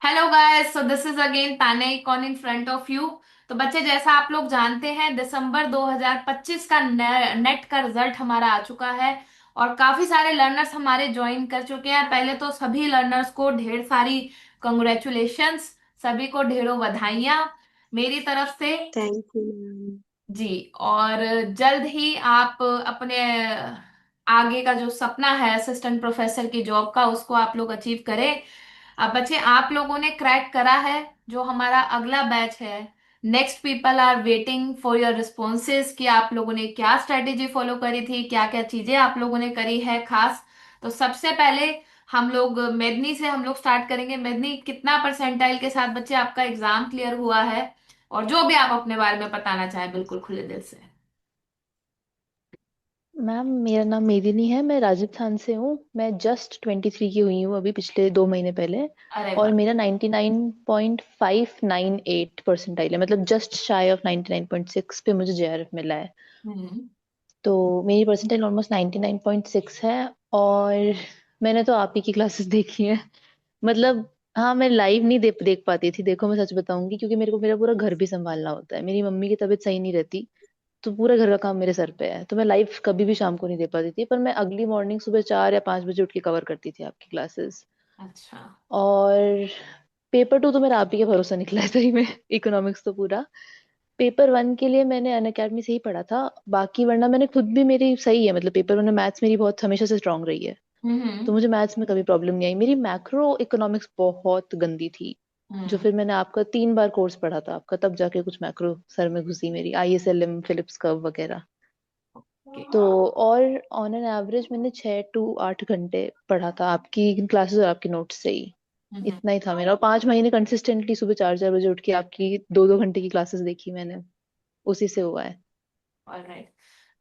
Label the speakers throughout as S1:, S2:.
S1: Hello guys, so this is again ताने कॉन in front of you. तो बच्चे, जैसा आप लोग जानते हैं, दिसंबर 2025 का नेट का रिजल्ट हमारा आ चुका है। और काफी सारे लर्नर्स हमारे ज्वाइन कर चुके हैं। पहले तो सभी लर्नर्स को ढेर सारी कंग्रेचुलेशंस, सभी को ढेरों बधाइयां मेरी तरफ से।
S2: Thank you ma'am.
S1: जी। और जल्द ही आप अपने आगे का जो सपना है असिस्टेंट प्रोफेसर की जॉब का, उसको आप लोग अचीव करें। अब बच्चे, आप लोगों ने क्रैक करा है। जो हमारा अगला बैच है, next people are waiting for your responses कि आप लोगों ने क्या स्ट्रेटेजी फॉलो करी थी, क्या क्या चीजें आप लोगों ने करी है खास। तो सबसे पहले हम लोग मेदनी से हम लोग स्टार्ट करेंगे। मेदनी, कितना परसेंटाइल के साथ बच्चे आपका एग्जाम क्लियर हुआ है? और जो भी आप अपने बारे में बताना चाहें, बिल्कुल खुले दिल से।
S2: मैम मेरा नाम मेदिनी है। मैं राजस्थान से हूँ। मैं जस्ट 23 की हुई हूँ अभी पिछले 2 महीने पहले।
S1: अरे
S2: और
S1: वाह।
S2: मेरा 99.598 परसेंटाइल है, मतलब जस्ट शाय ऑफ 99.6 पे मुझे जेआरएफ मिला है।
S1: हम्म।
S2: तो मेरी परसेंटाइल ऑलमोस्ट 99.6 है। और मैंने तो आप ही की क्लासेस देखी है। मतलब हाँ, मैं लाइव नहीं देख पाती थी। देखो, मैं सच बताऊंगी, क्योंकि मेरे को मेरा पूरा घर भी संभालना होता है। मेरी मम्मी की तबीयत सही नहीं रहती, तो पूरा घर का काम मेरे सर पे है। तो मैं लाइव कभी भी शाम को नहीं दे पाती थी, पर मैं अगली मॉर्निंग सुबह 4 या 5 बजे उठ के कवर करती थी आपकी क्लासेस।
S1: अच्छा।
S2: और पेपर 2 तो मेरा आप ही के भरोसा निकला है सही में। इकोनॉमिक्स तो पूरा। पेपर 1 के लिए मैंने अन अकेडमी से ही पढ़ा था। बाकी वरना मैंने खुद भी, मेरी सही है, मतलब पेपर 1 में मैथ्स मेरी बहुत हमेशा से स्ट्रांग रही है। तो
S1: हम्म।
S2: मुझे मैथ्स में कभी प्रॉब्लम नहीं आई। मेरी मैक्रो इकोनॉमिक्स बहुत गंदी थी। जो
S1: हम्म।
S2: फिर मैंने आपका 3 बार कोर्स पढ़ा था आपका, तब जाके कुछ मैक्रो सर में घुसी मेरी, आईएसएलएम, फिलिप्स कर्व वगैरह।
S1: ओके।
S2: तो और ऑन एन एवरेज मैंने 6 to 8 घंटे पढ़ा था आपकी क्लासेस और आपकी नोट्स से ही।
S1: हम्म।
S2: इतना ही था मेरा। और 5 महीने कंसिस्टेंटली सुबह 4 4 बजे उठ के आपकी 2 2 घंटे की क्लासेस देखी मैंने। उसी से हुआ है।
S1: ऑलराइट।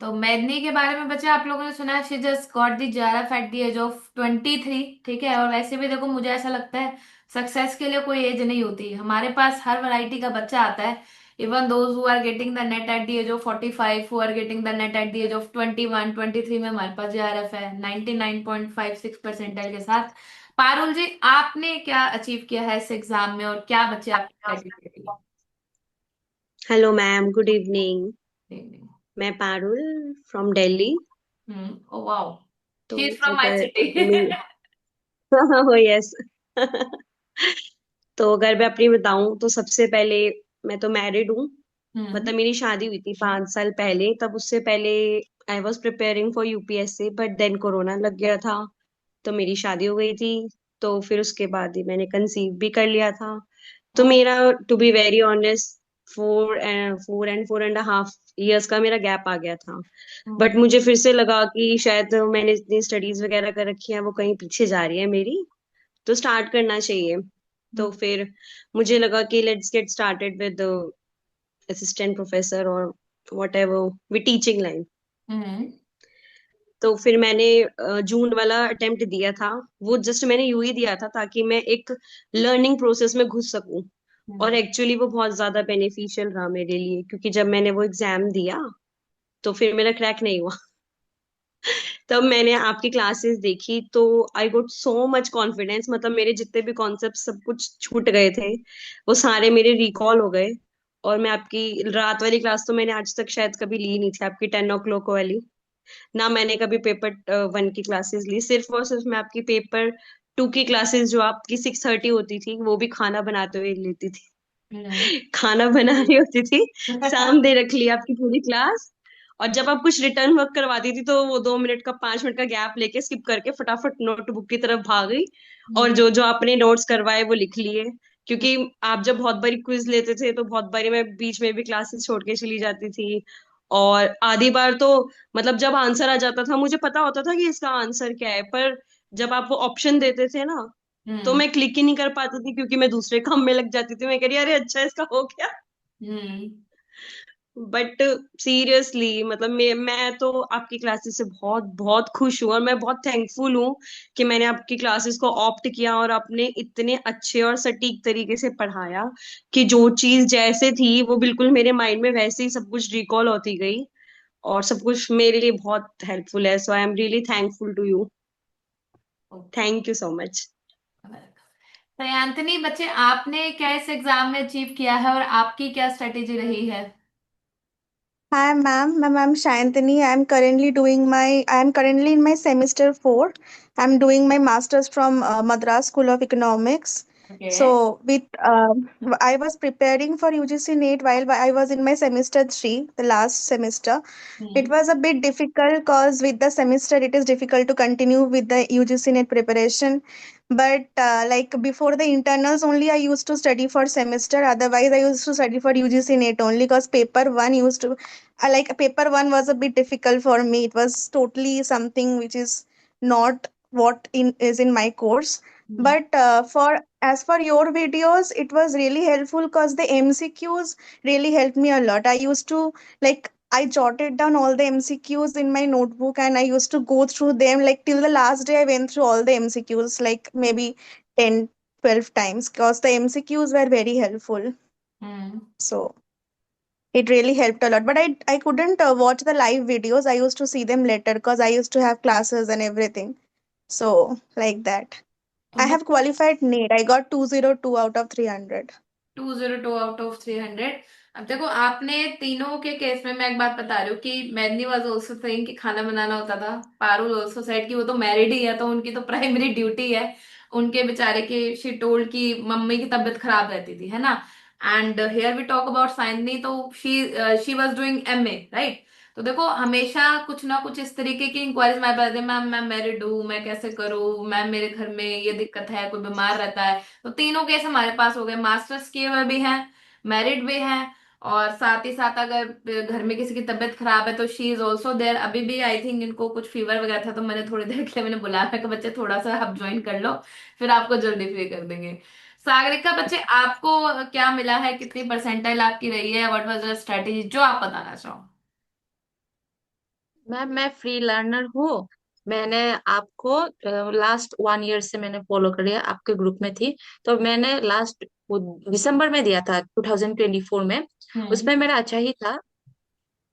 S1: तो मेदनी के बारे में बच्चे, आप लोगों ने सुना है she just got the JRF at the age of 23। ठीक है। और वैसे भी देखो, मुझे ऐसा लगता है सक्सेस के लिए कोई एज नहीं होती। हमारे पास हर वैरायटी का बच्चा आता है। Even those who are getting the NET at the age of 45, who are getting the NET at the age of 21, 23 में हमारे पास जेआरएफ है 99.56 परसेंटाइल के साथ। पारुल जी, आपने क्या अचीव किया है इस एग्जाम में, और क्या बच्चे आपकी category?
S2: Hello ma'am, good evening. मैं Parul from Delhi.
S1: Oh wow.
S2: तो
S1: शी इज फ्रॉम माय
S2: अगर
S1: सिटी।
S2: मैं हो यस। तो अगर मैं अपनी बताऊं तो सबसे पहले मैं तो मैरिड हूँ।
S1: हम्म।
S2: मतलब मेरी शादी हुई थी 5 साल पहले। तब उससे पहले I was preparing for UPSC, but then corona लग गया था। तो मेरी शादी हो गई थी। तो फिर उसके बाद ही मैंने कंसीव भी कर लिया था। तो
S1: ओ।
S2: मेरा, to be very honest, 4 and 4.5 years का मेरा गैप आ गया था। बट
S1: हम्म।
S2: मुझे फिर से लगा कि शायद मैंने इतनी स्टडीज वगैरह कर रखी है, वो कहीं पीछे जा रही है मेरी। तो स्टार्ट करना चाहिए। तो फिर मुझे लगा कि let's get started with assistant professor और whatever with teaching line.
S1: Hmm.
S2: तो फिर मैंने जून वाला अटेम्प्ट दिया था। वो जस्ट मैंने यूं ही दिया था ताकि मैं एक लर्निंग प्रोसेस में घुस सकूं। और
S1: हम्म।
S2: एक्चुअली वो बहुत ज्यादा बेनिफिशियल रहा मेरे लिए, क्योंकि जब मैंने वो एग्जाम दिया तो फिर मेरा क्रैक नहीं हुआ। तब मैंने आपकी क्लासेस देखी तो आई गोट सो मच कॉन्फिडेंस। मतलब मेरे जितने भी कॉन्सेप्ट सब कुछ छूट गए थे, वो सारे मेरे रिकॉल हो गए। और मैं आपकी रात वाली क्लास तो मैंने आज तक शायद कभी ली नहीं थी, आपकी 10 o'clock वाली। ना मैंने कभी पेपर 1 की क्लासेस ली। सिर्फ और सिर्फ मैं आपकी पेपर 2 की क्लासेस, जो आपकी 6:30 होती थी, वो भी खाना बनाते हुए लेती थी।
S1: हम्म।
S2: खाना बना रही होती थी, सामने रख ली आपकी पूरी क्लास। और जब आप कुछ रिटर्न वर्क करवाती थी तो वो 2 मिनट का, 5 मिनट का गैप लेके स्किप करके फटाफट नोटबुक की तरफ भाग गई। और जो जो आपने नोट्स करवाए वो लिख लिए। क्योंकि आप जब बहुत बारी क्विज लेते थे तो बहुत बारी मैं बीच में भी क्लासेस छोड़ के चली जाती थी। और आधी बार तो, मतलब जब आंसर आ जाता था मुझे पता होता था कि इसका आंसर क्या है, पर जब आप वो ऑप्शन देते थे ना, तो
S1: हम्म।
S2: मैं क्लिक ही नहीं कर पाती थी, क्योंकि मैं दूसरे काम में लग जाती थी। मैं कह रही अरे अच्छा इसका हो गया।
S1: हम्म।
S2: बट सीरियसली, मतलब मैं तो आपकी क्लासेस से बहुत बहुत खुश हूँ, और मैं बहुत थैंकफुल हूँ कि मैंने आपकी क्लासेस को ऑप्ट किया और आपने इतने अच्छे और सटीक तरीके से पढ़ाया कि जो चीज जैसे थी वो बिल्कुल मेरे माइंड में वैसे ही सब कुछ रिकॉल होती गई। और सब कुछ मेरे लिए बहुत हेल्पफुल है। So I am really thankful to you.
S1: Okay.
S2: Thank you so much.
S1: तो एंथनी बच्चे, आपने क्या इस एग्जाम में अचीव किया है और आपकी क्या स्ट्रेटेजी रही है?
S3: Hi, ma'am. I'm Shantini. I am currently in my semester four. I'm doing my master's from Madras School of Economics.
S1: Okay.
S3: So, I was preparing for UGC NET while I was in my semester three, the last semester. It
S1: hmm.
S3: was a bit difficult because with the semester it is difficult to continue with the UGC NET preparation. But like before the internals only, I used to study for semester. Otherwise, I used to study for UGC NET only because paper one used to like paper one was a bit difficult for me. It was totally something which is not what in is in my course.
S1: Hmm.
S3: But for as for your videos, it was really helpful because the MCQs really helped me a lot. I used to like I jotted down all the MCQs in my notebook and I used to go through them like till the last day. I went through all the MCQs like maybe 10, 12 times because the MCQs were very helpful.
S1: Hmm.
S3: So it really helped a lot. But I couldn't watch the live videos. I used to see them later because I used to have classes and everything. So like that.
S1: तो
S3: I have qualified NEET. I got 202 out of 300.
S1: 202 out of 300। अब देखो, आपने तीनों के case में मैं एक बात बता रही हूँ कि मैनी वाज आल्सो सेइंग कि खाना बनाना होता था। पारुल आल्सो सेड कि वो तो मैरिड ही है, तो उनकी तो प्राइमरी ड्यूटी है। उनके बेचारे की शी टोल्ड कि मम्मी की तबीयत खराब रहती थी, है ना। And here we talk about Saini, तो she was doing MA, right. तो देखो, हमेशा कुछ ना कुछ इस तरीके की इंक्वायरीज हमारे पास आती है, मैम मैं मैरिड हूँ, मैं कैसे करूँ, मैम मेरे घर में ये दिक्कत है, कोई बीमार रहता है। तो तीनों केस हमारे पास हो गए, मास्टर्स किए हुए भी हैं, मैरिड भी हैं, और साथ ही साथ अगर घर में किसी की तबीयत खराब है तो शी इज ऑल्सो देयर। अभी भी आई थिंक इनको कुछ फीवर वगैरह था, तो मैंने थोड़ी देर के लिए मैंने बुलाया, मैं कहा बच्चे थोड़ा सा आप ज्वाइन कर लो, फिर आपको जल्दी फ्री कर देंगे। सागरिका बच्चे, आपको क्या मिला है, कितनी परसेंटाइल आपकी रही है, व्हाट वाज योर स्ट्रेटेजी, जो आप बताना चाहो?
S4: मैम मैं फ्री लर्नर हूँ। मैंने आपको लास्ट 1 ईयर से मैंने फॉलो कर लिया, आपके ग्रुप में थी। तो मैंने लास्ट दिसंबर में दिया था 2024 में।
S1: हम्म।
S4: उसमें मेरा अच्छा ही था।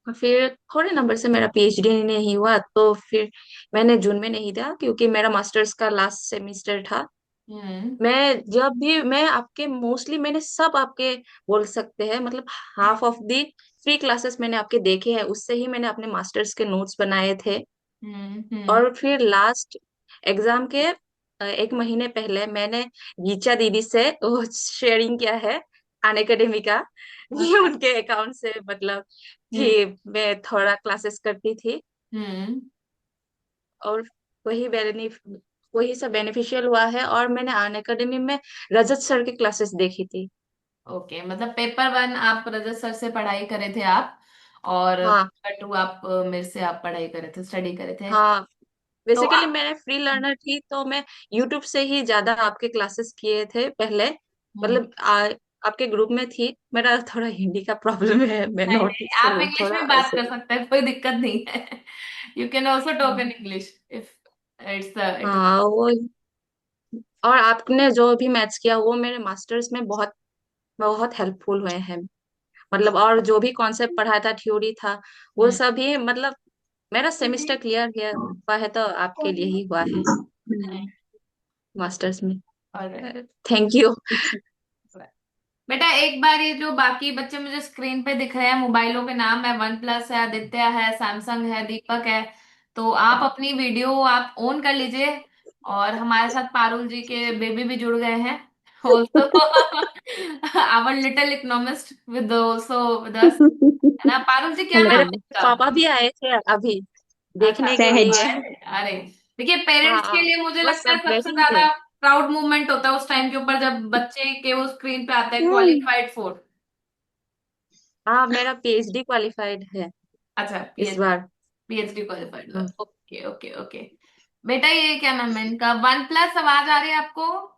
S4: फिर थोड़े नंबर से मेरा पीएचडी नहीं हुआ, तो फिर मैंने जून में नहीं दिया क्योंकि मेरा मास्टर्स का लास्ट सेमिस्टर था।
S1: हम्म।
S4: मैं आपके मोस्टली मैंने सब आपके बोल सकते हैं, मतलब half of the free classes मैंने आपके देखे हैं, उससे ही मैंने अपने मास्टर्स के नोट्स बनाए थे।
S1: हम्म। हम्म।
S4: और फिर लास्ट एग्जाम के 1 महीने पहले मैंने गीचा दीदी से वो शेयरिंग किया है अन अकेडमी का। ये
S1: अच्छा।
S4: उनके अकाउंट से मतलब
S1: हम्म।
S4: कि मैं थोड़ा क्लासेस करती थी।
S1: हम्म।
S4: और वही बेनिफ वही सब बेनिफिशियल हुआ है। और मैंने अन अकेडमी में रजत सर की क्लासेस देखी थी।
S1: ओके, मतलब पेपर वन आप रजत सर से पढ़ाई करे थे आप, और
S4: हाँ
S1: पेपर टू आप मेरे से आप पढ़ाई करे थे, स्टडी करे थे।
S4: हाँ।
S1: तो
S4: बेसिकली मैं फ्री लर्नर थी, तो मैं यूट्यूब से ही ज्यादा आपके क्लासेस किए थे पहले।
S1: हम्म।
S4: मतलब आपके ग्रुप में थी। मेरा थोड़ा हिंदी का प्रॉब्लम है, मैं
S1: नहीं
S4: नोट
S1: नहीं, आप इंग्लिश
S4: थोड़ा
S1: में बात
S4: ऐसे।
S1: कर सकते हैं, कोई दिक्कत नहीं है। You can also talk in English if it is.
S4: हाँ वो। और आपने जो भी मैथ्स किया वो मेरे मास्टर्स में बहुत बहुत हेल्पफुल हुए हैं। मतलब और जो भी कॉन्सेप्ट पढ़ा था, थ्योरी था, वो
S1: हम्म।
S4: सभी मतलब मेरा सेमेस्टर क्लियर किया हुआ है, तो आपके लिए ही हुआ है मास्टर्स में।
S1: ऑलराइट।
S4: Thank you.
S1: बेटा, एक बार ये जो बाकी बच्चे मुझे स्क्रीन पे दिख रहे हैं, मोबाइलों के नाम है, वन प्लस है, आदित्य है, सैमसंग है, दीपक है। तो आप अपनी वीडियो आप ऑन कर लीजिए, और हमारे साथ पारुल जी के बेबी भी जुड़ गए हैं also. Our little economist with also with us, है ना। पारुल जी, क्या
S2: हेलो
S4: मेरे
S1: नाम है
S2: मैम।
S1: इसका?
S4: पापा भी आए थे अभी
S1: अच्छा,
S4: देखने के
S1: पापा
S2: सहज।
S4: लिए।
S1: आए थे, अरे। देखिए, पेरेंट्स के
S4: हाँ
S1: लिए मुझे
S4: वो
S1: लगता है
S4: सब
S1: सबसे
S4: वेटिंग थे।
S1: ज्यादा प्राउड मोमेंट होता है उस टाइम के ऊपर, जब बच्चे के वो स्क्रीन पे आता है
S2: हम्म।
S1: Qualified for.
S4: हाँ मेरा पीएचडी क्वालिफाइड है
S1: अच्छा,
S4: इस बार।
S1: पीएचडी क्वालिफाइड हुआ,
S4: हाँ
S1: ओके ओके ओके। बेटा, ये क्या नाम है इनका, वन प्लस आवाज आ रही है आपको?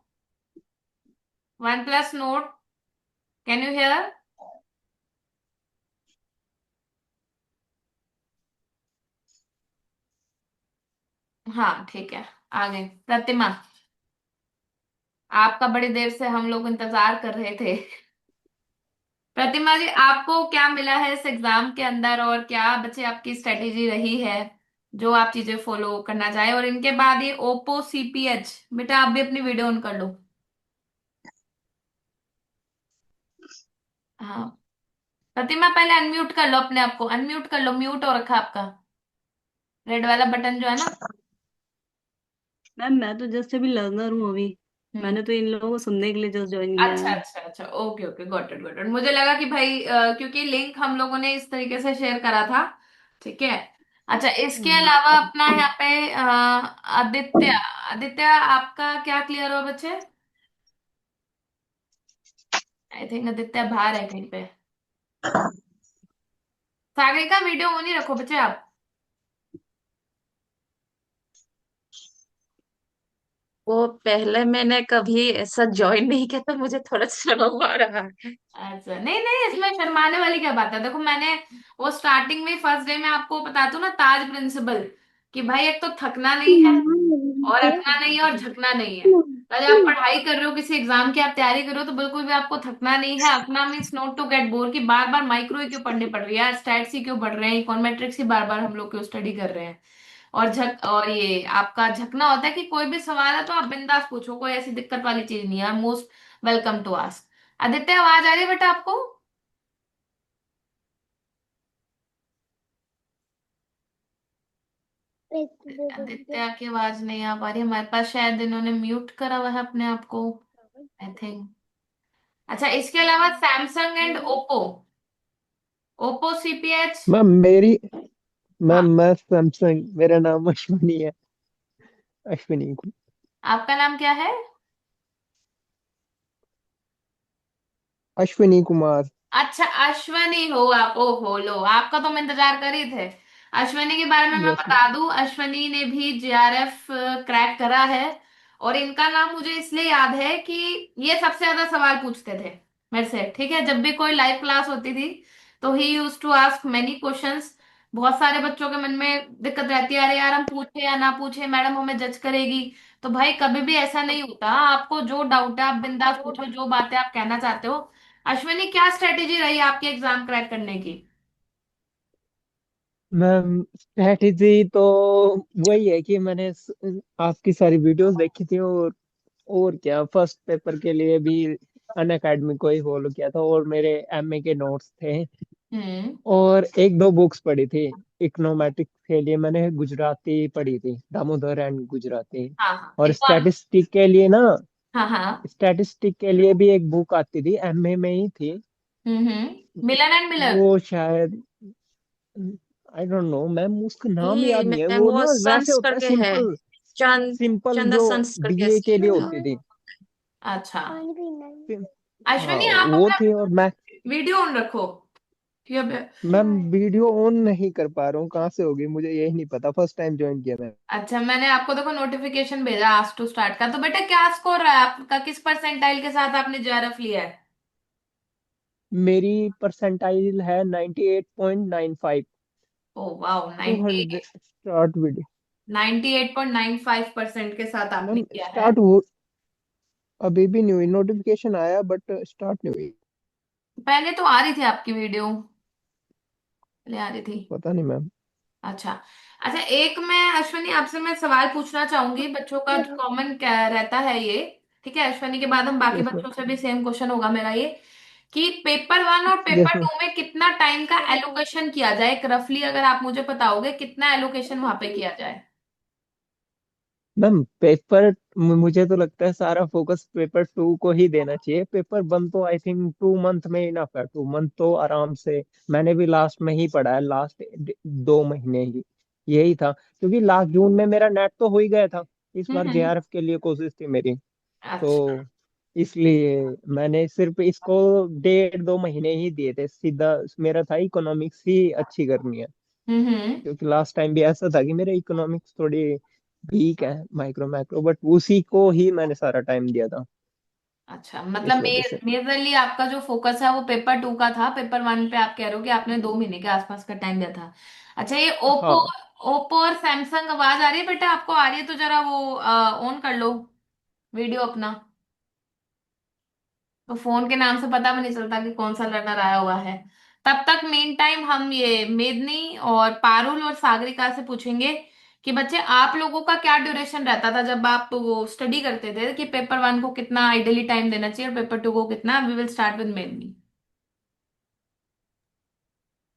S1: One plus note, can you here? हाँ ठीक है, आ गए। प्रतिमा, आपका बड़ी देर से हम लोग इंतजार कर रहे थे। प्रतिमा जी, आपको क्या मिला है इस एग्जाम के अंदर, और क्या बच्चे आपकी स्ट्रेटेजी रही है, जो आप चीजें फॉलो करना चाहे? और इनके बाद ये ओप्पो सीपीएच, बेटा आप भी अपनी वीडियो ऑन कर लो। हाँ, प्रतिमा पहले अनम्यूट कर लो अपने आप को, अनम्यूट कर लो, म्यूट हो रखा है आपका, रेड वाला बटन जो है ना।
S2: मैम मैं तो जस्ट अभी लर्नर हूँ अभी।
S1: हम्म।
S2: मैंने तो इन लोगों को सुनने के लिए जस्ट ज्वाइन किया
S1: अच्छा
S2: है।
S1: अच्छा अच्छा, okay okay, got it got it. मुझे लगा कि भाई क्योंकि लिंक हम लोगों ने इस तरीके से शेयर करा था। ठीक है। अच्छा, इसके अलावा अपना यहाँ पे आदित्य, आदित्य आपका क्या क्लियर हुआ बच्चे? आई थिंक आदित्य बाहर है कहीं पे। सागरिका वीडियो ऑन ही रखो बच्चे आप।
S4: वो पहले मैंने कभी ऐसा ज्वाइन नहीं किया, तो मुझे थोड़ा शर्म आ रहा है।
S1: अच्छा, नहीं नहीं, इसमें शर्माने वाली क्या बात है? देखो मैंने वो स्टार्टिंग में फर्स्ट डे में आपको बताता हूँ ना, ताज प्रिंसिपल, कि भाई एक तो थकना नहीं है, और रखना नहीं है, और झकना नहीं है। तो जब आप पढ़ाई कर रहे हो, किसी एग्जाम की आप तैयारी कर रहे हो, तो बिल्कुल भी आपको थकना नहीं है। अपना means not to get bore, की बार बार माइक्रो ही क्यों पढ़नी पड़ रही है, स्टैट्स ही क्यों पढ़ रहे हैं, इकोनॉमेट्रिक्स ही बार बार हम लोग क्यों स्टडी कर रहे हैं। और ये आपका झकना होता है कि कोई भी सवाल है तो आप बिंदास पूछो, कोई ऐसी दिक्कत वाली चीज नहीं है, most welcome to ask. Aditya आवाज आ रही है बेटा आपको? आदित्य की आवाज नहीं आ पा रही हमारे पास, शायद इन्होंने म्यूट करा हुआ है अपने आप को, आई थिंक। अच्छा, इसके अलावा Samsung and Oppo, Oppo CPH.
S5: Ma'am मेरी
S1: हाँ,
S5: मैं सैमसंग, मेरा नाम अश्विनी है। अश्विनी
S1: आपका नाम क्या है?
S5: अश्विनी कुमार।
S1: अच्छा, अश्वनी हो आप? ओहो, लो, आपका तो हम इंतजार कर ही थे। अश्वनी के बारे में मैं
S5: यस
S1: बता दूं, अश्वनी ने भी जेआरएफ क्रैक करा है। और इनका नाम मुझे इसलिए याद है कि ये सबसे ज्यादा सवाल पूछते थे मेरे से। ठीक है, जब भी कोई लाइव क्लास होती थी तो he use to ask many questions. बहुत सारे बच्चों के मन में दिक्कत रहती है, अरे यार हम पूछे या ना पूछे, मैडम हमें जज करेगी। तो भाई कभी भी ऐसा नहीं होता, आपको जो डाउट है आप बिंदास पूछो, जो बातें आप कहना चाहते हो। अश्विनी, क्या स्ट्रेटेजी रही आपके एग्जाम क्रैक करने की?
S5: मैम, स्ट्रेटेजी तो वही है कि मैंने आपकी सारी वीडियोस देखी थी, और क्या, फर्स्ट पेपर के लिए भी अन अकेडमी को ही फॉलो किया था, और मेरे एमए के नोट्स थे,
S1: हम्म।
S5: और एक दो बुक्स पढ़ी थी। इकोनॉमेटिक्स के लिए मैंने गुजराती पढ़ी थी, दामोदर एंड गुजराती।
S1: हाँ हाँ,
S5: और
S1: इकॉन।
S5: स्टैटिस्टिक के लिए ना,
S1: हाँ हाँ।
S5: स्टैटिस्टिक के लिए भी एक बुक आती थी, एमए में ही थी।
S1: मिलन एंड मिलर।
S5: वो शायद, आई डोंट नो मैम, उसका नाम
S4: ये
S5: याद नहीं है।
S4: मैम
S5: वो
S4: वो
S5: ना वैसे
S4: सन्स
S5: होता है,
S4: करके है,
S5: सिंपल सिंपल
S4: चंदा
S5: जो
S4: सन्स करके
S5: बीए के लिए
S4: था।
S5: होती थी।
S1: अच्छा,
S5: सिम- हाँ,
S1: अश्विनी आप
S5: वो
S1: अपना
S5: थी। और मैं
S1: वीडियो ऑन रखो। ठीक है।
S5: मैम वीडियो ऑन नहीं कर पा रहा हूँ, कहाँ से होगी मुझे यही नहीं पता, फर्स्ट टाइम ज्वाइन किया मैं।
S1: अच्छा, मैंने आपको देखो नोटिफिकेशन भेजा आस्क टू स्टार्ट का। तो बेटा क्या स्कोर रहा है आपका, किस परसेंटाइल के साथ आपने जेआरएफ लिया है?
S5: मेरी परसेंटाइल है 98.95।
S1: ओ वाह,
S5: टू
S1: 90,
S5: हंड्रेड स्टार्ट वीडियो।
S1: 98.95% के साथ आपने
S5: मैम
S1: किया है।
S5: स्टार्ट वो अभी भी नहीं हुई, नोटिफिकेशन आया बट स्टार्ट नहीं हुई।
S1: पहले तो आ रही थी आपकी वीडियो, पहले आ रही थी।
S5: पता नहीं मैम।
S1: अच्छा। अच्छा, एक मैं अश्वनी आपसे मैं सवाल पूछना चाहूंगी, बच्चों का जो कॉमन रहता है ये। ठीक है, अश्वनी के बाद हम बाकी
S5: यस मैम।
S1: बच्चों से भी सेम क्वेश्चन होगा मेरा ये, कि पेपर वन और
S5: यस
S1: पेपर
S5: मैम।
S1: टू में कितना टाइम का एलोकेशन किया जाए, एक रफली अगर आप मुझे बताओगे कितना एलोकेशन वहां पे किया जाए।
S5: मैम पेपर, मुझे तो लगता है सारा फोकस पेपर टू को ही देना चाहिए। पेपर वन तो आई थिंक 2 मंथ में इनफ है, 2 मंथ तो आराम से। मैंने भी लास्ट में ही पढ़ा है, लास्ट 2 महीने ही यही था, क्योंकि लास्ट जून में मेरा नेट तो हो ही गया था। इस बार
S1: हम्म।
S5: जेआरएफ के लिए कोशिश थी मेरी,
S1: अच्छा।
S5: तो इसलिए मैंने सिर्फ इसको 1.5 2 महीने ही दिए थे। सीधा मेरा था इकोनॉमिक्स ही अच्छी करनी है,
S1: हम्म।
S5: क्योंकि लास्ट टाइम भी ऐसा था कि मेरे इकोनॉमिक्स थोड़ी वीक है, माइक्रो मैक्रो, बट उसी को ही मैंने सारा टाइम दिया था,
S1: अच्छा, मतलब
S5: इस वजह से।
S1: मेजरली आपका जो फोकस है वो पेपर टू का था, पेपर वन पे आप कह रहे हो कि आपने 2 महीने के आसपास का टाइम दिया था। अच्छा, ये ओप्पो,
S5: हाँ
S1: ओप्पो और सैमसंग, आवाज आ रही है बेटा आपको? आ रही है तो जरा वो ऑन कर लो वीडियो अपना। तो फोन के नाम से पता भी नहीं चलता कि कौन सा लर्नर आया हुआ है। तब तक मेन टाइम हम ये मेदनी और पारुल और सागरिका से पूछेंगे कि बच्चे आप लोगों का क्या ड्यूरेशन रहता था जब आप तो वो स्टडी करते थे, कि पेपर वन को कितना आइडियली टाइम देना चाहिए और पेपर टू को कितना। We will start with Medini.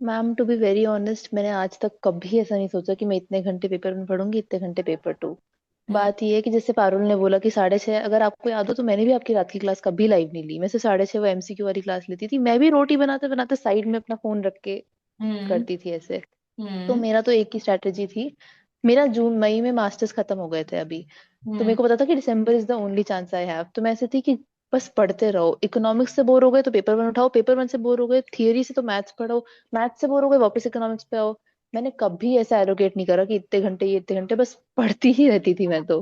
S6: Ma'am to be very honest, मैंने आज तक कभी ऐसा नहीं सोचा कि मैं इतने घंटे पेपर में पढ़ूंगी, इतने घंटे पेपर टू।
S1: हम्म।
S6: बात ये है कि जैसे पारुल ने बोला कि 6:30, अगर आपको याद हो तो मैंने भी आपकी रात की क्लास कभी लाइव नहीं ली। मैं सिर्फ 6:30 वो एमसीक्यू वाली क्लास लेती थी। मैं भी रोटी बनाते बनाते साइड में अपना फोन रख के
S1: हम्म।
S6: करती थी ऐसे। तो
S1: हम्म।
S6: मेरा तो एक ही स्ट्रैटेजी थी। मेरा जून मई में मास्टर्स खत्म हो गए थे अभी। तो मेरे
S1: हम्म।
S6: को पता था कि December is the only chance I have. तो मैं ऐसे थी कि बस पढ़ते रहो। इकोनॉमिक्स से बोर हो गए तो पेपर वन उठाओ, पेपर वन से बोर हो गए थियरी से तो मैथ्स पढ़ो, मैथ्स से बोर हो गए वापस इकोनॉमिक्स पे आओ। मैंने कभी ऐसा एलोकेट नहीं करा कि इतने घंटे ये इतने घंटे, बस पढ़ती ही रहती थी मैं तो।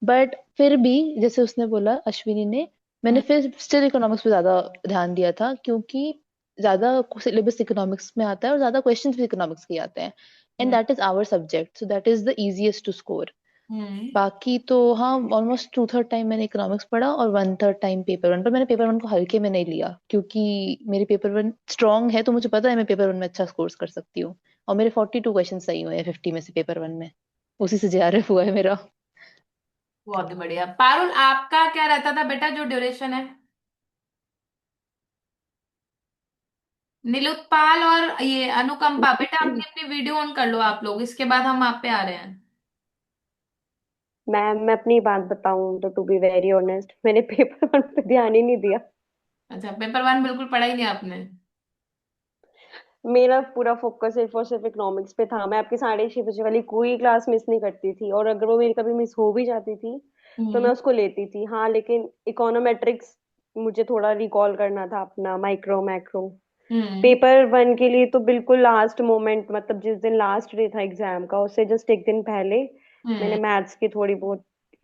S6: बट फिर भी जैसे उसने बोला अश्विनी ने, मैंने फिर स्टिल इकोनॉमिक्स पे ज्यादा ध्यान दिया था, क्योंकि ज्यादा सिलेबस इकोनॉमिक्स में आता है और ज्यादा क्वेश्चंस भी इकोनॉमिक्स के ही आते हैं। And
S1: hmm.
S6: That is our subject, so that is the easiest to score.
S1: Hmm.
S6: बाकी तो हाँ, ऑलमोस्ट 2/3 टाइम मैंने इकोनॉमिक्स पढ़ा और 1/3 टाइम पेपर वन। पर मैंने पेपर वन को हल्के में नहीं लिया, क्योंकि मेरी पेपर वन स्ट्रांग है, तो मुझे पता है मैं पेपर वन में अच्छा स्कोर कर सकती हूँ। और मेरे 42 क्वेश्चन सही हुए हैं 50 में से पेपर वन में। उसी से जेआरएफ हुआ है मेरा।
S1: बहुत बढ़िया। पारुल, आपका क्या रहता था बेटा जो ड्यूरेशन है? नीलोत्पाल और ये अनुकंपा, बेटा अपनी अपनी वीडियो ऑन कर लो आप लोग, इसके बाद हम आप पे आ रहे हैं।
S2: मैम मैं अपनी बात बताऊं तो टू बी वेरी ऑनेस्ट मैंने पेपर वन पे ध्यान ही नहीं दिया।
S1: अच्छा, पेपर वन बिल्कुल पढ़ा ही नहीं आपने?
S2: मेरा पूरा फोकस सिर्फ और सिर्फ इकोनॉमिक्स पे था। मैं आपकी 6:30 बजे वाली कोई क्लास मिस नहीं करती थी, और अगर वो मेरी कभी मिस हो भी जाती थी तो मैं
S1: हम्म।
S2: उसको लेती थी। हाँ, लेकिन इकोनोमेट्रिक्स मुझे थोड़ा रिकॉल करना था, अपना माइक्रो मैक्रो।
S1: हम्म।
S2: पेपर वन के लिए तो बिल्कुल लास्ट मोमेंट, मतलब जिस दिन लास्ट डे था एग्जाम का उससे जस्ट एक दिन पहले मैंने
S1: हम्म।
S2: मैथ्स की थोड़ी बहुत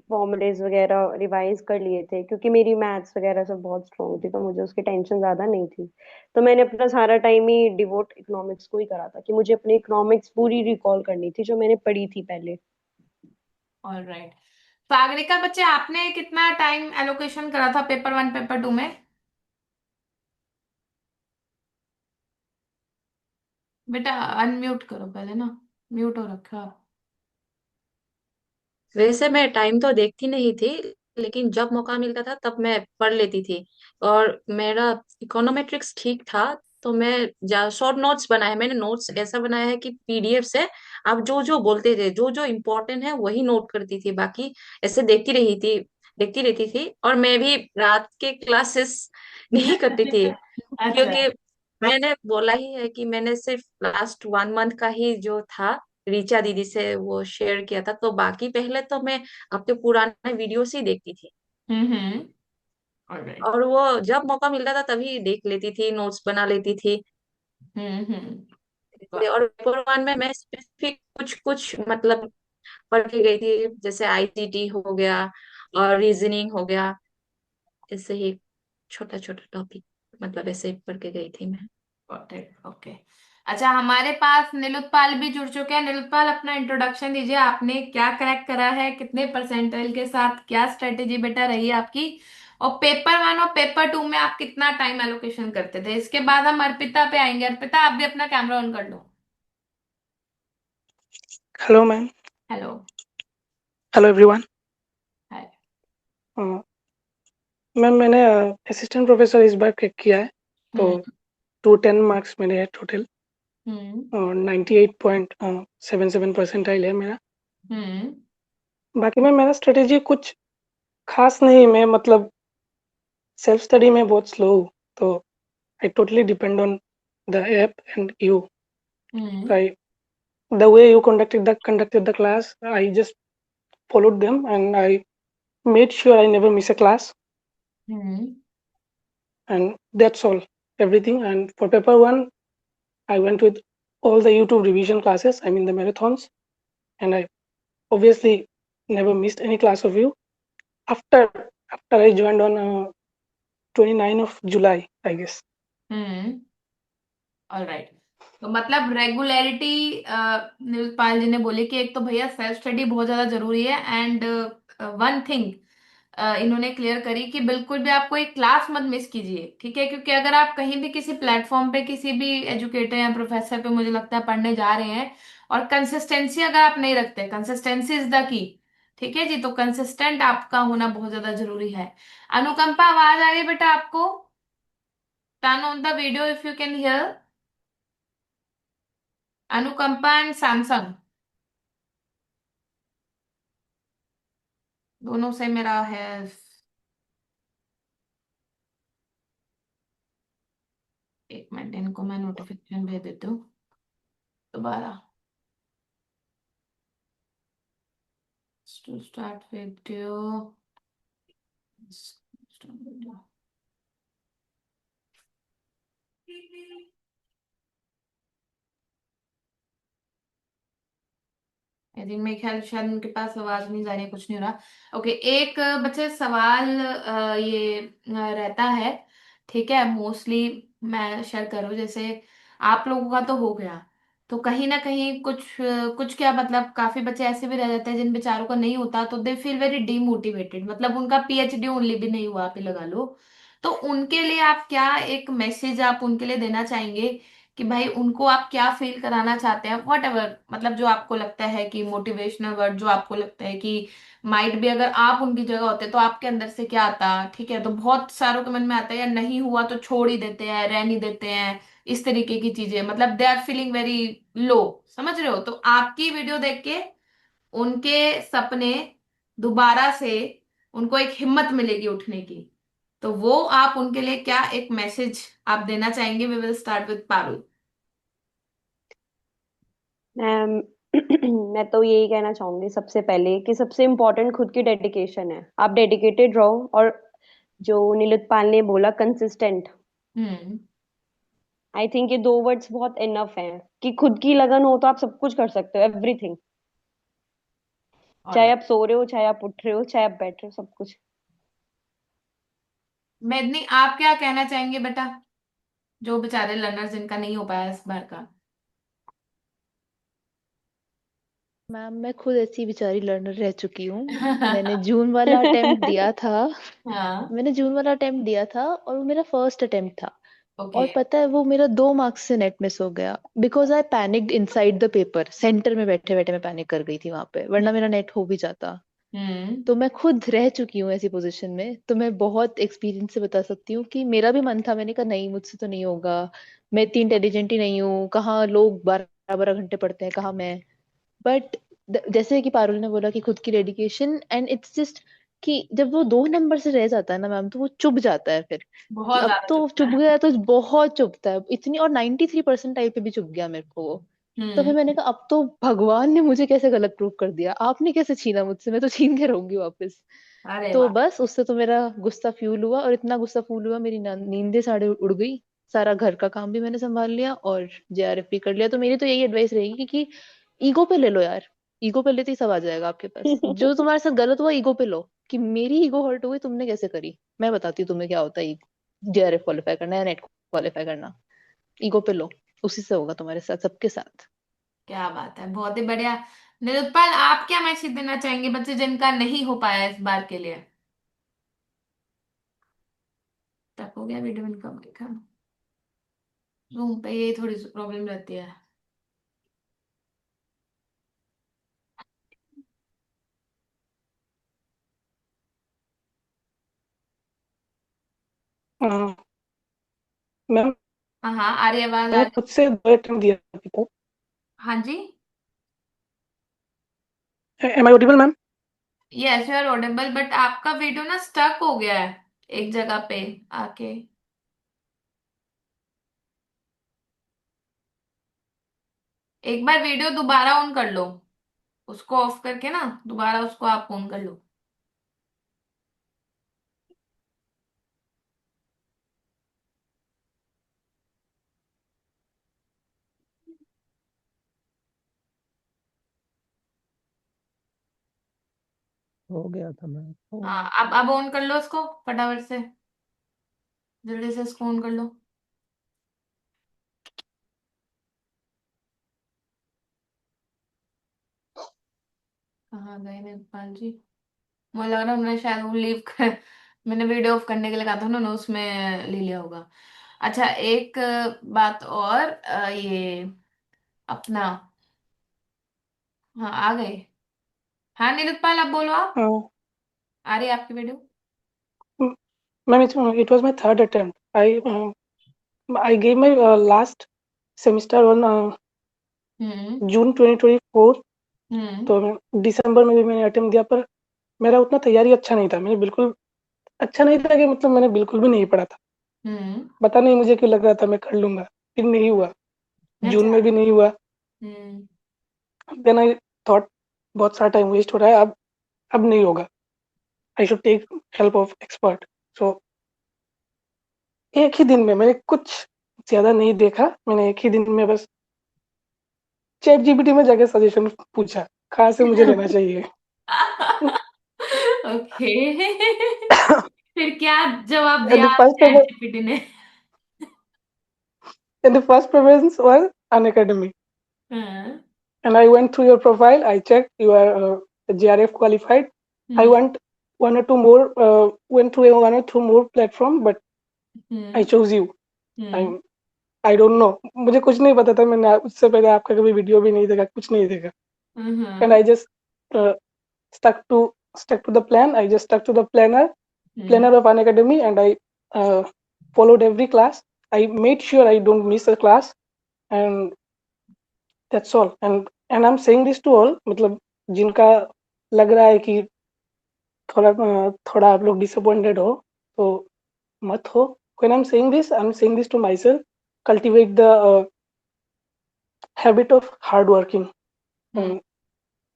S2: फॉर्मूलेज वगैरह रिवाइज कर लिए थे, क्योंकि मेरी मैथ्स वगैरह सब बहुत स्ट्रांग थी तो मुझे उसकी टेंशन ज्यादा नहीं थी। तो मैंने अपना सारा टाइम ही डिवोट इकोनॉमिक्स को ही करा था, कि मुझे अपनी इकोनॉमिक्स पूरी रिकॉल करनी थी जो मैंने पढ़ी थी पहले।
S1: ऑलराइट। सागरिका बच्चे, आपने कितना टाइम एलोकेशन करा था पेपर वन पेपर टू में? बेटा अनम्यूट करो पहले ना, म्यूट हो रखा।
S4: वैसे मैं टाइम तो देखती नहीं थी, लेकिन जब मौका मिलता था तब मैं पढ़ लेती थी। और मेरा इकोनोमेट्रिक्स ठीक था, तो मैं शॉर्ट नोट्स बनाए। मैंने नोट्स ऐसा बनाया है कि पीडीएफ से आप जो जो बोलते थे, जो जो इम्पोर्टेंट है वही नोट करती थी, बाकी ऐसे देखती रहती थी। और मैं भी रात के क्लासेस नहीं करती थी,
S1: अच्छा।
S4: क्योंकि मैंने बोला ही है कि मैंने सिर्फ लास्ट 1 मंथ का ही जो था रीचा दीदी से वो शेयर किया था। तो बाकी पहले तो मैं आपके पुराने वीडियो से ही देखती थी,
S1: हम्म। ऑलराइट।
S4: और वो जब मौका मिलता था तभी देख लेती थी, नोट्स बना लेती थी।
S1: वाह।
S4: और पेपर वन में मैं स्पेसिफिक कुछ कुछ मतलब पढ़ के गई थी, जैसे आईसीटी हो गया और रीजनिंग हो गया। ऐसे ही छोटा छोटा टॉपिक मतलब ऐसे ही पढ़ के गई थी मैं।
S1: Got it, okay. अच्छा, हमारे पास नीलोत्पाल भी जुड़ चुके हैं। नीलोत्पाल, अपना इंट्रोडक्शन दीजिए। आपने क्या क्रैक करा है, कितने परसेंटाइल के साथ, क्या स्ट्रेटेजी बेटा रही है आपकी, और पेपर वन और पेपर टू में आप कितना टाइम एलोकेशन करते थे? इसके बाद हम अर्पिता पे आएंगे। अर्पिता, आप भी अपना कैमरा ऑन कर लो।
S7: Hello ma'am.
S1: Hello.
S7: Hello everyone.
S1: Hi.
S7: Ma'am मैंने असिस्टेंट प्रोफेसर इस बार क्रैक किया है, तो
S1: हम्म।
S7: 210 मार्क्स मेरे हैं टोटल,
S1: हम्म।
S7: और 98.77 परसेंटाइल है मेरा।
S1: हम्म।
S7: बाकी मैम मेरा स्ट्रेटेजी कुछ खास नहीं, मैं मतलब सेल्फ स्टडी में बहुत स्लो हूँ, तो I totally depend on the app and you.
S1: Hmm.
S7: I the way you conducted the class, I just followed them and I made sure I never miss a class,
S1: hmm.
S7: and that's all, everything. And for paper one I went with all the YouTube revision classes, I mean the marathons, and I obviously never missed any class of you. After I joined on 29 of July, I guess.
S1: Hmm. Alright. तो मतलब regularity, नीलपाल जी ने बोली कि एक तो भैया self study बहुत ज्यादा जरूरी है, एंड वन थिंग इन्होंने क्लियर करी कि बिल्कुल भी आपको एक क्लास मत मिस कीजिए, ठीक है? क्योंकि अगर आप कहीं भी किसी प्लेटफॉर्म पे किसी भी एजुकेटर या प्रोफेसर पे, मुझे लगता है, पढ़ने जा रहे हैं, और कंसिस्टेंसी अगर आप नहीं रखते, कंसिस्टेंसी इज द की, ठीक है जी? तो कंसिस्टेंट आपका होना बहुत ज्यादा जरूरी है। अनुकंपा, आवाज आ रही है बेटा आपको? Turn on the video if you can hear. अनुकंपा एंड सैमसंग दोनों से मेरा है। एक मिनट, इनको मैं नोटिफिकेशन भेज देती हूँ दोबारा। To start video. I think मेरे ख्याल शायद उनके पास आवाज नहीं जा रही है, कुछ नहीं हो रहा। ओके, एक बच्चे सवाल ये रहता है, ठीक है, मोस्टली मैं शेयर करूँ। जैसे आप लोगों का तो हो गया, तो कहीं ना कहीं कुछ कुछ क्या मतलब काफी बच्चे ऐसे भी रह जाते हैं जिन बेचारों का नहीं होता, तो दे फील वेरी डीमोटिवेटेड, मतलब उनका पीएचडी ओनली भी नहीं हुआ, आप ही लगा लो। तो उनके लिए आप क्या एक मैसेज आप उनके लिए देना चाहेंगे कि भाई उनको आप क्या फील कराना चाहते हैं, वट एवर, मतलब जो आपको लगता है कि मोटिवेशनल वर्ड, जो आपको लगता है कि माइट भी अगर आप उनकी जगह होते तो आपके अंदर से क्या आता, ठीक है। तो बहुत सारों के मन में आता है यार नहीं हुआ तो छोड़ ही देते हैं, रह नहीं देते हैं, इस तरीके की चीजें, मतलब they are feeling very low, समझ रहे हो। तो आपकी वीडियो देख के उनके सपने दोबारा से, उनको एक हिम्मत मिलेगी उठने की। तो वो आप उनके लिए क्या एक मैसेज आप देना चाहेंगे। We will start with Parul.
S2: Ma'am मैं तो यही कहना चाहूंगी सबसे पहले कि सबसे इम्पोर्टेंट खुद की डेडिकेशन है। आप डेडिकेटेड रहो, और जो नीलोत्पल ने बोला कंसिस्टेंट,
S1: हम्म।
S2: आई थिंक ये दो वर्ड्स बहुत इनफ हैं कि खुद की लगन हो तो आप सब कुछ कर सकते हो, एवरीथिंग। चाहे
S1: ऑलराइट।
S2: आप सो रहे हो, चाहे आप उठ रहे हो, चाहे आप बैठ रहे हो, सब कुछ।
S1: मेदनी, आप क्या कहना चाहेंगे बेटा, जो बेचारे लर्नर्स जिनका नहीं हो पाया इस बार का।
S6: मैम मैं खुद ऐसी बेचारी लर्नर रह चुकी हूँ। मैंने जून वाला अटेम्प्ट दिया था।
S1: हाँ।
S6: मैंने जून वाला अटेम्प्ट दिया था और वो मेरा फर्स्ट अटेम्प्ट था।
S1: ओके।
S6: और पता है वो मेरा 2 मार्क्स से नेट मिस हो गया, because I panicked inside the paper. Centre में बैठे बैठे मैं पैनिक कर गई थी वहां पे, वरना मेरा नेट हो भी जाता।
S1: हम्म।
S6: तो मैं खुद रह चुकी हूँ ऐसी पोजीशन में, तो मैं बहुत एक्सपीरियंस से बता सकती हूँ कि मेरा भी मन था। मैंने कहा नहीं मुझसे तो नहीं होगा, मैं इतनी इंटेलिजेंट ही नहीं हूँ। कहाँ लोग 12 12 घंटे पढ़ते हैं, कहाँ मैं। बट जैसे कि पारुल ने बोला कि खुद की डेडिकेशन, एंड इट्स जस्ट कि जब वो 2 नंबर से रह जाता है ना मैम, तो वो चुभ जाता है फिर कि
S1: बहुत
S6: अब
S1: ज्यादा
S6: तो
S1: चुपता
S6: चुभ
S1: है।
S6: गया, तो बहुत चुभता है इतनी। और 93% पे भी चुभ गया मेरे को वो। तो फिर
S1: हम्म।
S6: मैंने कहा अब तो भगवान ने मुझे कैसे गलत प्रूव कर दिया, आपने कैसे छीना मुझसे, मैं तो छीन के रहूंगी वापस।
S1: अरे
S6: तो
S1: वाह।
S6: बस उससे तो मेरा गुस्सा फ्यूल हुआ, और इतना गुस्सा फ्यूल हुआ मेरी नींदें साढ़े उड़ गई। सारा घर का काम भी मैंने संभाल लिया और जेआरएफ भी कर लिया। तो मेरी तो यही एडवाइस रहेगी कि ईगो पे ले लो यार। ईगो पे लेते ही सब आ जाएगा आपके पास। जो तुम्हारे साथ गलत हुआ ईगो पे लो, कि मेरी ईगो हर्ट हुई, तुमने कैसे करी, मैं बताती हूँ तुम्हें क्या होता है जेआरएफ क्वालिफाई करना या नेट क्वालिफाई करना। ईगो पे लो, उसी से होगा तुम्हारे साथ, सबके साथ।
S1: क्या बात है, बहुत ही बढ़िया। निरुत्पल, आप क्या मैसेज देना चाहेंगे बच्चे जिनका नहीं हो पाया इस बार के लिए। तक हो गया वीडियो इनकम देखा। रूम पे ये थोड़ी सी प्रॉब्लम रहती है।
S7: मैम
S1: हाँ हाँ, आ रही है आवाज, आ
S7: मैंने
S1: रही
S7: खुद से 2 अटेम्प्ट दिया अभी तक।
S1: है। हाँ जी।
S7: Am I audible ma'am?
S1: Yes you are audible, but आपका वीडियो ना स्टक हो गया है एक जगह पे आके। एक बार वीडियो दोबारा ऑन कर लो, उसको ऑफ करके ना दोबारा उसको आप ऑन कर लो।
S5: हो गया था मैं तो।
S1: हाँ, अब ऑन कर लो उसको फटाफट से, जल्दी से इसको ऑन कर लो। कहाँ गए नेपाल जी। मुझे लग रहा है उन्होंने शायद वो लीव कर, मैंने वीडियो ऑफ करने के लिए कहा था उन्होंने उसमें ले लिया होगा। अच्छा, एक बात और, ये अपना, हाँ आ गए। हाँ नीलोत्पल, अब बोलो आप, आ रही है आपकी video.
S7: Ma'am it was my third attempt. I gave my last semester on जून 2024।
S1: हम्म।
S7: तो दिसंबर में भी मैंने अटेम्प्ट दिया, पर मेरा उतना तैयारी अच्छा नहीं था। मैंने बिल्कुल अच्छा नहीं था कि मतलब मैंने बिल्कुल भी नहीं पढ़ा था।
S1: हम्म।
S7: पता नहीं मुझे क्यों लग रहा था मैं कर लूंगा, फिर नहीं हुआ। जून
S1: अच्छा।
S7: में भी नहीं हुआ।
S1: हम्म।
S7: देन आई थॉट बहुत सारा टाइम वेस्ट हो रहा है, अब नहीं होगा। I should take help of expert. So एक ही दिन में मैंने कुछ ज्यादा नहीं देखा, मैंने एक ही दिन में बस चैट जीपीटी में जाके सजेशन पूछा कहाँ से मुझे लेना चाहिए।
S1: ओके। फिर क्या जवाब
S7: एंड
S1: दिया
S7: द
S1: चैट जीपीटी ने?
S7: First preference was Unacademy.
S1: हाँ।
S7: And I went through your profile. I checked you are GRF qualified. I
S1: hmm.
S7: went one or two more, went through one or two more platform, but I
S1: hmm.
S7: chose you.
S1: Hmm.
S7: I I don't know. मुझे कुछ नहीं पता था, मैंने उससे पहले आपका कभी वीडियो भी नहीं देखा, कुछ नहीं देखा. And I just uh, stuck to stuck to the plan. I just stuck to the planner of Unacademy, and I uh, followed every class. I made sure I don't miss a class, and that's all. And I'm saying this to all, मतलब जिनका लग रहा है कि थोड़ा आप लोग disappointed हो, तो मत हो. When I'm saying this to myself. Cultivate the habit of hard working. And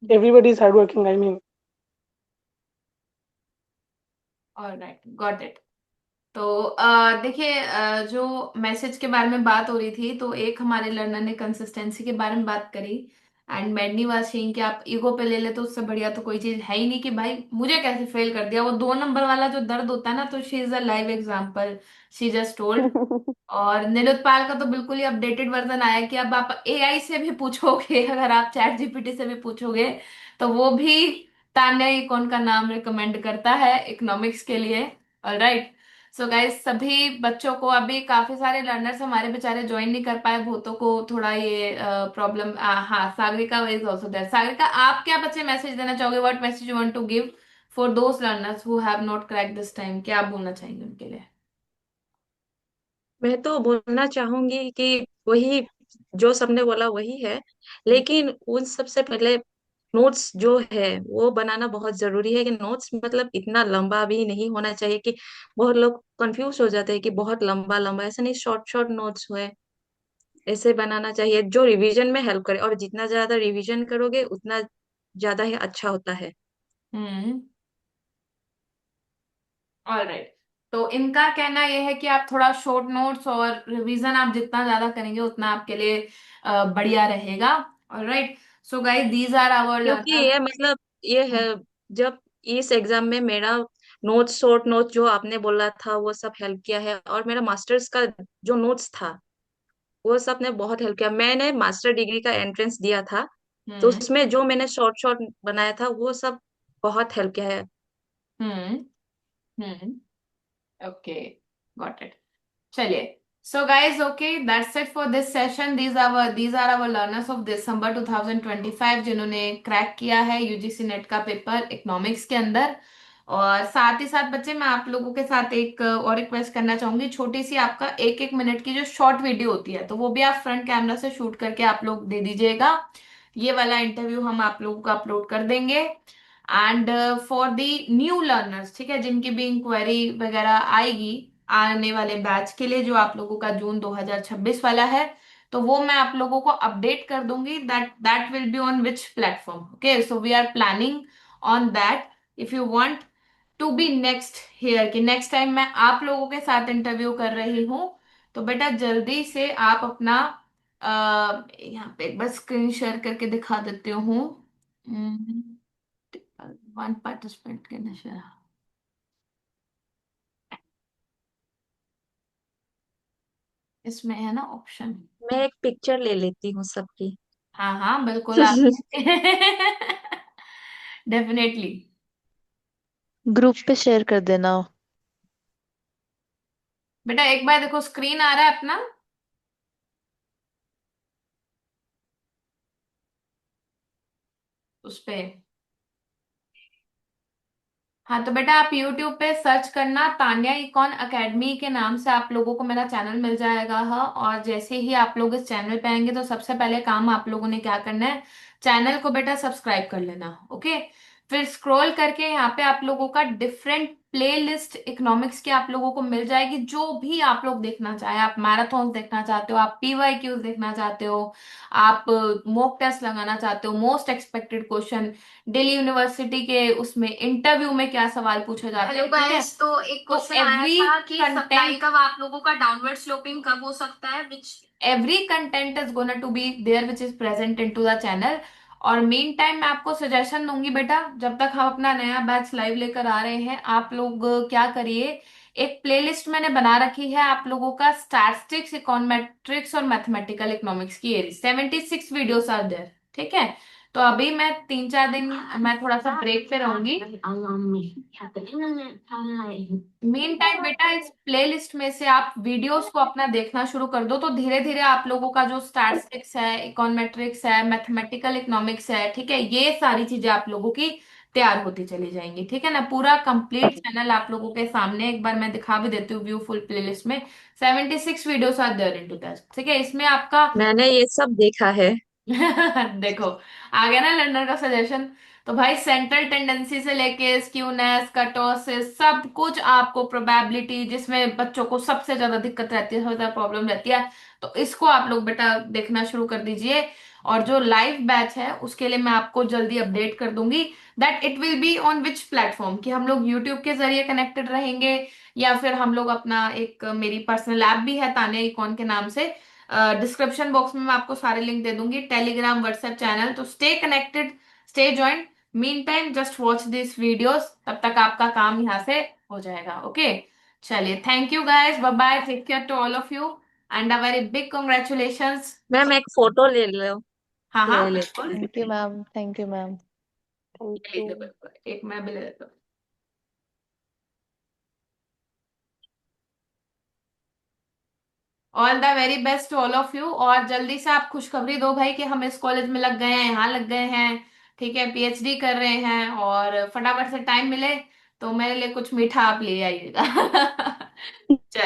S7: everybody is hard working, I mean.
S1: Alright, got it. तो देखिए, जो मैसेज के बारे में बात हो रही थी, तो एक हमारे लर्नर ने कंसिस्टेंसी के बारे में बात करी। एंड मैडनी वाज सेइंग कि आप ईगो पे ले ले तो उससे बढ़िया तो कोई चीज है ही नहीं कि भाई मुझे कैसे फेल कर दिया। वो 2 नंबर वाला जो दर्द होता है ना, तो she is a live example, she just told. और निरुत्पाल का तो बिल्कुल ही अपडेटेड वर्जन आया है कि अब आप एआई से भी पूछोगे, अगर आप चैट जीपीटी से भी पूछोगे, तो वो भी तान्या इकॉन का नाम रिकमेंड करता है इकोनॉमिक्स के लिए। ऑलराइट। सो गाइस, सभी बच्चों को, अभी काफी सारे लर्नर्स हमारे बेचारे ज्वाइन नहीं कर पाए, बहुतों को थोड़ा ये प्रॉब्लम। हाँ, Sagarika is also there. Sagarika, आप क्या बच्चे मैसेज देना चाहोगे? What message you want to give for those learners who have not crack this time? क्या आप बोलना चाहेंगे उनके लिए?
S4: मैं तो बोलना चाहूंगी कि वही जो सबने बोला वही है, लेकिन उन सबसे पहले नोट्स जो है वो बनाना बहुत जरूरी है। कि नोट्स मतलब इतना लंबा भी नहीं होना चाहिए कि बहुत लोग कंफ्यूज हो जाते हैं कि बहुत लंबा लंबा, ऐसा नहीं, शॉर्ट शॉर्ट नोट्स हुए ऐसे बनाना चाहिए जो रिवीजन में हेल्प करे। और जितना ज्यादा रिवीजन करोगे उतना ज्यादा ही अच्छा होता है।
S1: हम्म। ऑलराइट। तो इनका कहना यह है कि आप थोड़ा शॉर्ट नोट्स और रिवीजन आप जितना ज्यादा करेंगे उतना आपके लिए बढ़िया रहेगा। Alright. So guys, these are our
S4: क्योंकि
S1: लर्नर्स।
S4: ये मतलब ये है, जब इस एग्जाम में मेरा नोट्स, शॉर्ट नोट्स जो आपने बोला था वो सब हेल्प किया है, और मेरा मास्टर्स का जो नोट्स था वो सब ने बहुत हेल्प किया। मैंने मास्टर डिग्री का एंट्रेंस दिया था, तो
S1: हम्म।
S4: उसमें जो मैंने शॉर्ट शॉर्ट बनाया था वो सब बहुत हेल्प किया है।
S1: Hmm. Hmm. Okay, got it. चलिए। So guys, okay, that's it for this session. These are our learners of December 2025 जिन्होंने क्रैक किया है यूजीसी नेट का पेपर इकोनॉमिक्स के अंदर। और साथ ही साथ बच्चे, मैं आप लोगों के साथ एक और रिक्वेस्ट करना चाहूंगी, छोटी सी, आपका 1-1 मिनट की जो शॉर्ट वीडियो होती है, तो वो भी आप फ्रंट कैमरा से शूट करके आप लोग दे दीजिएगा। ये वाला इंटरव्यू हम आप लोगों को अपलोड कर देंगे। And for the new learners, ठीक है, जिनकी भी इंक्वायरी वगैरह आएगी आने वाले बैच के लिए, जो आप लोगों का जून 2026 वाला है, तो वो मैं आप लोगों को अपडेट कर दूंगी, that that will be on which platform. Okay, so we are planning on that. If you want to be next here, कि नेक्स्ट टाइम मैं आप लोगों के साथ इंटरव्यू कर रही हूँ, तो बेटा जल्दी से आप अपना यहाँ पे एक बार स्क्रीन शेयर करके दिखा देती हूँ। वन पार्टिसिपेंट के नशा, इसमें है ना ऑप्शन।
S4: मैं एक पिक्चर ले लेती हूँ सबकी।
S1: हाँ हाँ, बिल्कुल आप। डेफिनेटली।
S6: ग्रुप पे शेयर कर देना।
S1: बेटा एक बार देखो, स्क्रीन आ रहा है अपना उस पे? हाँ तो बेटा आप YouTube पे सर्च करना, तान्या इकॉन एकेडमी के नाम से आप लोगों को मेरा चैनल मिल जाएगा। हाँ, और जैसे ही आप लोग इस चैनल पे आएंगे तो सबसे पहले काम आप लोगों ने क्या करना है, चैनल को बेटा सब्सक्राइब कर लेना। ओके, फिर स्क्रॉल करके यहाँ पे आप लोगों का डिफरेंट प्ले लिस्ट इकोनॉमिक्स की आप लोगों को मिल जाएगी। जो भी आप लोग देखना चाहे, आप मैराथन देखना चाहते हो, आप PYQs देखना चाहते हो, आप मॉक टेस्ट लगाना चाहते हो, most expected question, Delhi university के उसमें इंटरव्यू में क्या सवाल पूछे जाते हैं,
S8: हेलो
S1: ठीक है।
S8: गाइस, तो एक
S1: तो
S8: क्वेश्चन आया
S1: एवरी
S8: था कि सप्लाई
S1: कंटेंट,
S8: कब आप लोगों का डाउनवर्ड स्लोपिंग कब हो सकता है, which
S1: every content is gonna to be there which is present in to the channel. और मेन टाइम मैं आपको सजेशन दूंगी बेटा, जब तक हम अपना नया बैच लाइव लेकर आ रहे हैं, आप लोग क्या करिए, एक प्लेलिस्ट मैंने बना रखी है आप लोगों का, स्टैटिस्टिक्स, इकोनॉमेट्रिक्स और मैथमेटिकल इकोनॉमिक्स की 76 वीडियोस आर देयर, ठीक है। तो अभी मैं 3-4 दिन मैं थोड़ा सा ब्रेक पे रहूंगी। मेन टाइम बेटा इस प्लेलिस्ट में से आप वीडियोस को अपना देखना शुरू कर दो, तो धीरे धीरे आप लोगों का जो स्टैटिस्टिक्स है, इकोनॉमेट्रिक्स है, मैथमेटिकल इकोनॉमिक्स है, ठीक है, ये सारी चीजें आप लोगों की तैयार होती चली जाएंगी, ठीक है ना। पूरा कंप्लीट चैनल आप लोगों के सामने एक बार मैं दिखा भी देती हूँ, व्यू फुल प्लेलिस्ट में 76 videos are there into that, ठीक है। इसमें आपका
S4: मैंने ये सब देखा है।
S1: देखो, आ गया ना लर्नर का सजेशन। तो भाई सेंट्रल टेंडेंसी से लेके स्क्यूनेस, कर्टोसिस, सब कुछ आपको, प्रोबेबिलिटी जिसमें बच्चों को सबसे ज्यादा दिक्कत रहती है, सबसे ज्यादा प्रॉब्लम रहती है, तो इसको आप लोग बेटा देखना शुरू कर दीजिए। और जो लाइव बैच है उसके लिए मैं आपको जल्दी अपडेट कर दूंगी, that it will be on which platform, कि हम लोग यूट्यूब के जरिए कनेक्टेड रहेंगे, या फिर हम लोग अपना एक, मेरी पर्सनल ऐप भी है तान्या इकॉन के नाम से, डिस्क्रिप्शन बॉक्स में मैं आपको सारे लिंक दे दूंगी, टेलीग्राम, व्हाट्सएप चैनल, तो stay connected, stay joint. Mean time just watch this videos, तब तक आपका काम यहाँ से हो जाएगा। ओके, चलिए, thank you guys, bye bye, take care to all of you, and a very big congratulations.
S4: Ma'am एक फोटो ले लो।
S1: हाँ हाँ
S4: ले लेते
S1: बिल्कुल,
S4: हैं।
S6: Thank you ma'am, thank you ma'am.
S2: Thank
S1: ले
S2: यू।
S1: लीजिए, बिल्कुल, एक मैं भी ले लेता हूँ। All the very best to all of you, और जल्दी से आप खुशखबरी दो भाई कि हम इस कॉलेज में लग गए हैं, यहाँ लग गए हैं, ठीक है, PhD कर रहे हैं, और फटाफट से टाइम मिले तो मेरे लिए कुछ मीठा आप ले आइएगा। चलिए।